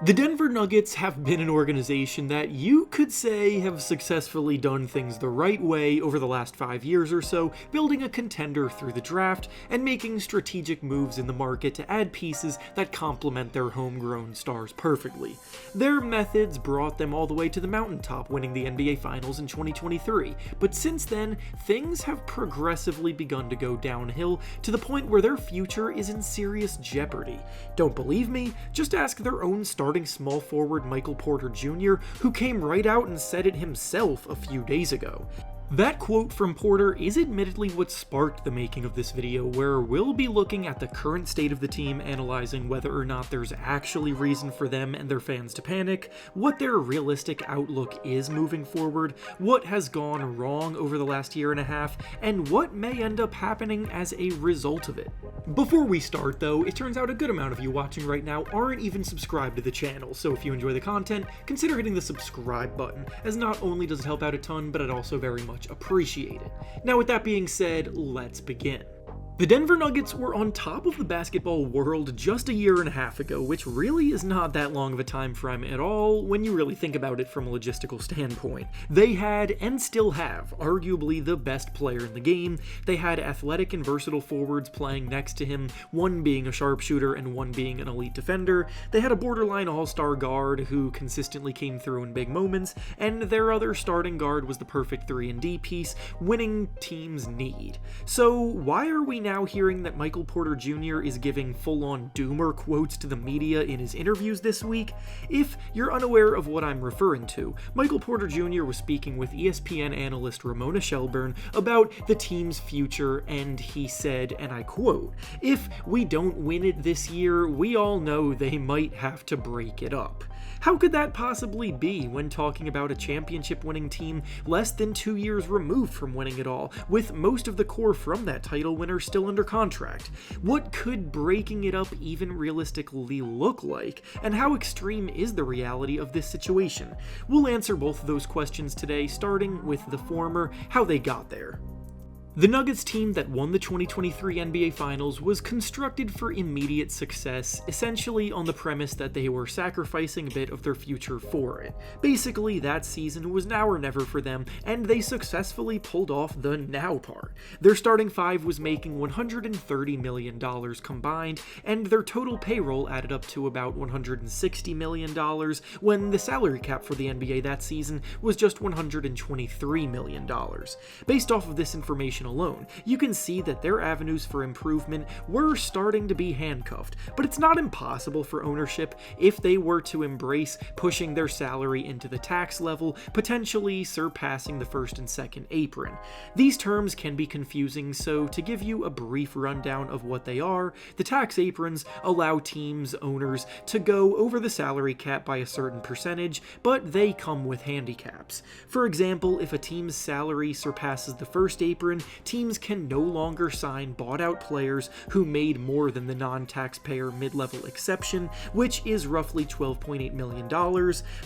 The Denver Nuggets have been an organization that you could say have successfully done things the right way over the last 5 years or so, building a contender through the draft and making strategic moves in the market to add pieces that complement their homegrown stars perfectly. Their methods brought them all the way to the mountaintop, winning the NBA Finals in 2023, but since then, things have progressively begun to go downhill to the point where their future is in serious jeopardy. Don't believe me? Just ask their own starting small forward Michael Porter Jr., who came right out and said it himself a few days ago. That quote from Porter is admittedly what sparked the making of this video, where we'll be looking at the current state of the team, analyzing whether or not there's actually reason for them and their fans to panic, what their realistic outlook is moving forward, what has gone wrong over the last year and a half, and what may end up happening as a result of it. Before we start though, it turns out a good amount of you watching right now aren't even subscribed to the channel, so if you enjoy the content, consider hitting the subscribe button, as not only does it help out a ton, but it also very much appreciate it. Now with that being said, let's begin. The Denver Nuggets were on top of the basketball world just a year and a half ago, which really is not that long of a time frame at all when you really think about it from a logistical standpoint. They had, and still have, arguably the best player in the game. They had athletic and versatile forwards playing next to him, one being a sharpshooter and one being an elite defender. They had a borderline all-star guard who consistently came through in big moments, and their other starting guard was the perfect 3-and-D piece winning teams need. So why are we now hearing that Michael Porter Jr. is giving full-on doomer quotes to the media in his interviews this week? If you're unaware of what I'm referring to, Michael Porter Jr. was speaking with ESPN analyst Ramona Shelburne about the team's future, and he said, and I quote, "If we don't win it this year, we all know they might have to break it up." How could that possibly be when talking about a championship-winning team less than 2 years removed from winning it all, with most of the core from that title winner still under contract? What could breaking it up even realistically look like, and how extreme is the reality of this situation? We'll answer both of those questions today, starting with the former, how they got there. The Nuggets team that won the 2023 NBA Finals was constructed for immediate success, essentially on the premise that they were sacrificing a bit of their future for it. Basically, that season was now or never for them, and they successfully pulled off the now part. Their starting five was making $130 million combined, and their total payroll added up to about $160 million, when the salary cap for the NBA that season was just $123 million. Based off of this information alone, you can see that their avenues for improvement were starting to be handcuffed, but it's not impossible for ownership if they were to embrace pushing their salary into the tax level, potentially surpassing the first and second apron. These terms can be confusing, so to give you a brief rundown of what they are, the tax aprons allow teams' owners to go over the salary cap by a certain percentage, but they come with handicaps. For example, if a team's salary surpasses the first apron, teams can no longer sign bought-out players who made more than the non-taxpayer mid-level exception, which is roughly $12.8 million,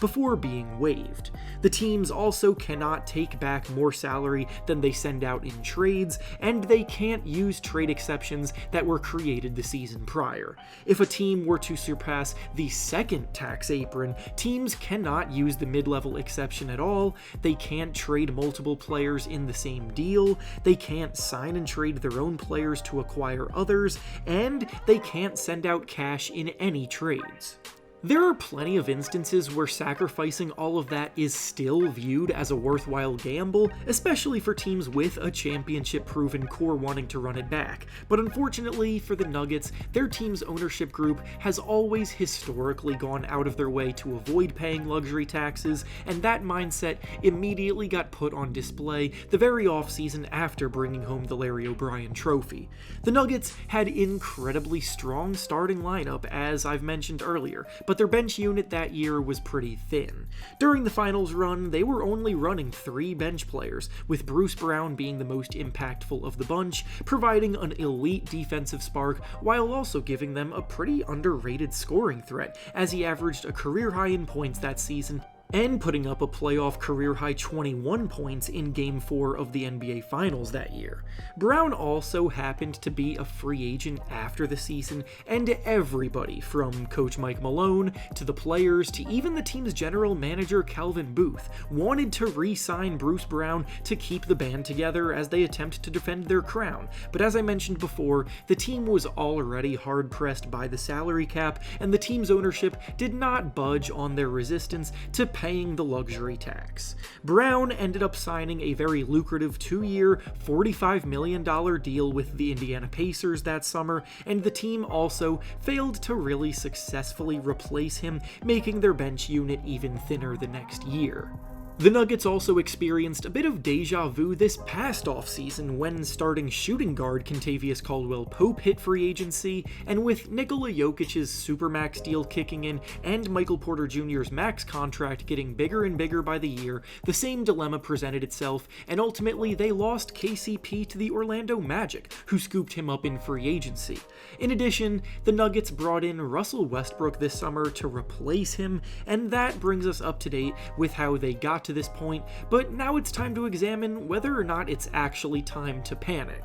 before being waived. The teams also cannot take back more salary than they send out in trades, and they can't use trade exceptions that were created the season prior. If a team were to surpass the second tax apron, teams cannot use the mid-level exception at all, they can't trade multiple players in the same deal, they can't sign and trade their own players to acquire others, and they can't send out cash in any trades. There are plenty of instances where sacrificing all of that is still viewed as a worthwhile gamble, especially for teams with a championship-proven core wanting to run it back. But unfortunately for the Nuggets, their team's ownership group has always historically gone out of their way to avoid paying luxury taxes, and that mindset immediately got put on display the very offseason after bringing home the Larry O'Brien trophy. The Nuggets had incredibly strong starting lineup, as I've mentioned earlier, but their bench unit that year was pretty thin. During the finals run, they were only running 3 bench players, with Bruce Brown being the most impactful of the bunch, providing an elite defensive spark while also giving them a pretty underrated scoring threat, as he averaged a career high in points that season and putting up a playoff career-high 21 points in Game 4 of the NBA Finals that year. Brown also happened to be a free agent after the season, and everybody from Coach Mike Malone to the players to even the team's general manager Calvin Booth wanted to re-sign Bruce Brown to keep the band together as they attempt to defend their crown. But as I mentioned before, the team was already hard-pressed by the salary cap, and the team's ownership did not budge on their resistance to paying the luxury tax. Brown ended up signing a very lucrative 2-year, $45 million deal with the Indiana Pacers that summer, and the team also failed to really successfully replace him, making their bench unit even thinner the next year. The Nuggets also experienced a bit of deja vu this past offseason when starting shooting guard Kentavious Caldwell-Pope hit free agency, and with Nikola Jokic's supermax deal kicking in and Michael Porter Jr.'s max contract getting bigger and bigger by the year, the same dilemma presented itself, and ultimately they lost KCP to the Orlando Magic, who scooped him up in free agency. In addition, the Nuggets brought in Russell Westbrook this summer to replace him, and that brings us up to date with how they got to this point, but now it's time to examine whether or not it's actually time to panic.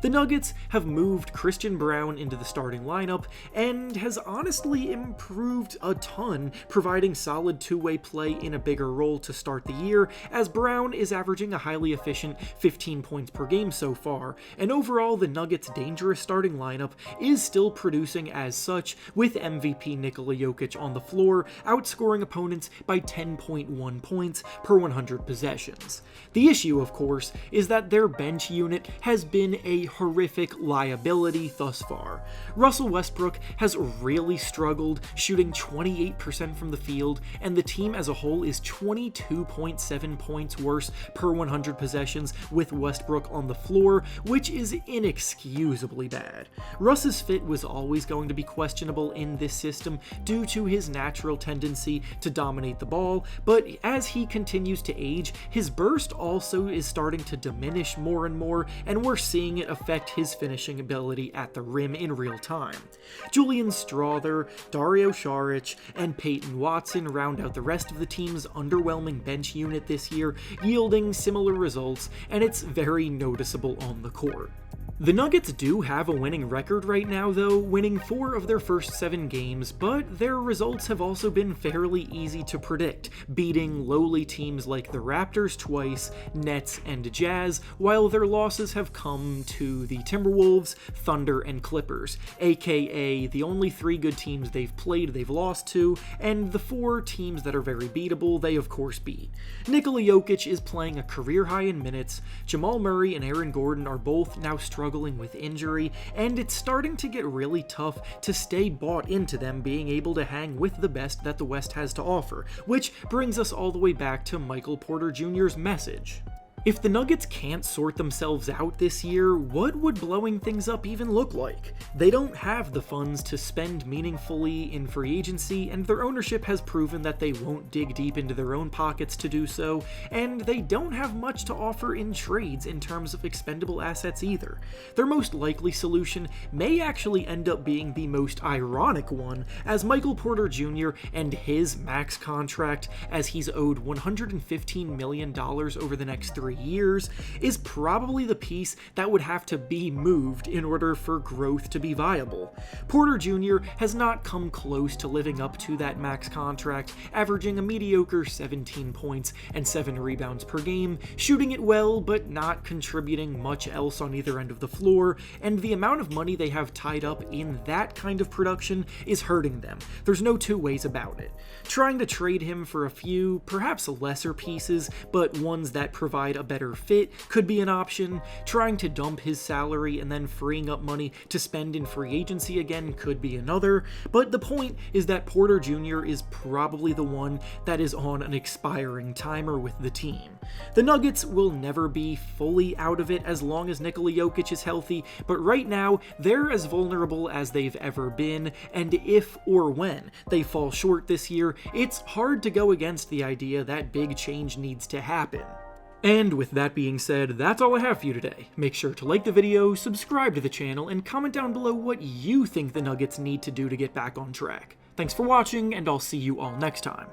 The Nuggets have moved Christian Braun into the starting lineup and has honestly improved a ton, providing solid two-way play in a bigger role to start the year, as Braun is averaging a highly efficient 15 points per game so far, and overall the Nuggets' dangerous starting lineup is still producing as such, with MVP Nikola Jokic on the floor, outscoring opponents by 10.1 points per 100 possessions. The issue, of course, is that their bench unit has been a horrific liability thus far. Russell Westbrook has really struggled, shooting 28% from the field, and the team as a whole is 22.7 points worse per 100 possessions with Westbrook on the floor, which is inexcusably bad. Russ's fit was always going to be questionable in this system due to his natural tendency to dominate the ball, but as he continues to age, his burst also is starting to diminish more and more, and we're seeing it affect his finishing ability at the rim in real time. Julian Strawther, Dario Saric, and Peyton Watson round out the rest of the team's underwhelming bench unit this year, yielding similar results, and it's very noticeable on the court. The Nuggets do have a winning record right now though, winning 4 of their first 7 games, but their results have also been fairly easy to predict, beating lowly teams like the Raptors twice, Nets, and Jazz, while their losses have come to the Timberwolves, Thunder, and Clippers, aka the only 3 good teams they've lost to, and the 4 teams that are very beatable they of course beat. Nikola Jokic is playing a career high in minutes, Jamal Murray and Aaron Gordon are both now struggling with injury, and it's starting to get really tough to stay bought into them being able to hang with the best that the West has to offer, which brings us all the way back to Michael Porter Jr.'s message. If the Nuggets can't sort themselves out this year, what would blowing things up even look like? They don't have the funds to spend meaningfully in free agency, and their ownership has proven that they won't dig deep into their own pockets to do so, and they don't have much to offer in trades in terms of expendable assets either. Their most likely solution may actually end up being the most ironic one, as Michael Porter Jr. and his max contract, as he's owed $115 million over the next 3 years, is probably the piece that would have to be moved in order for growth to be viable. Porter Jr. has not come close to living up to that max contract, averaging a mediocre 17 points and 7 rebounds per game, shooting it well but not contributing much else on either end of the floor, and the amount of money they have tied up in that kind of production is hurting them. There's no two ways about it. Trying to trade him for a few, perhaps lesser pieces, but ones that provide a better fit could be an option. Trying to dump his salary and then freeing up money to spend in free agency again could be another, but the point is that Porter Jr. is probably the one that is on an expiring timer with the team. The Nuggets will never be fully out of it as long as Nikola Jokic is healthy, but right now they're as vulnerable as they've ever been, and if or when they fall short this year, it's hard to go against the idea that big change needs to happen. And with that being said, that's all I have for you today. Make sure to like the video, subscribe to the channel, and comment down below what you think the Nuggets need to do to get back on track. Thanks for watching, and I'll see you all next time.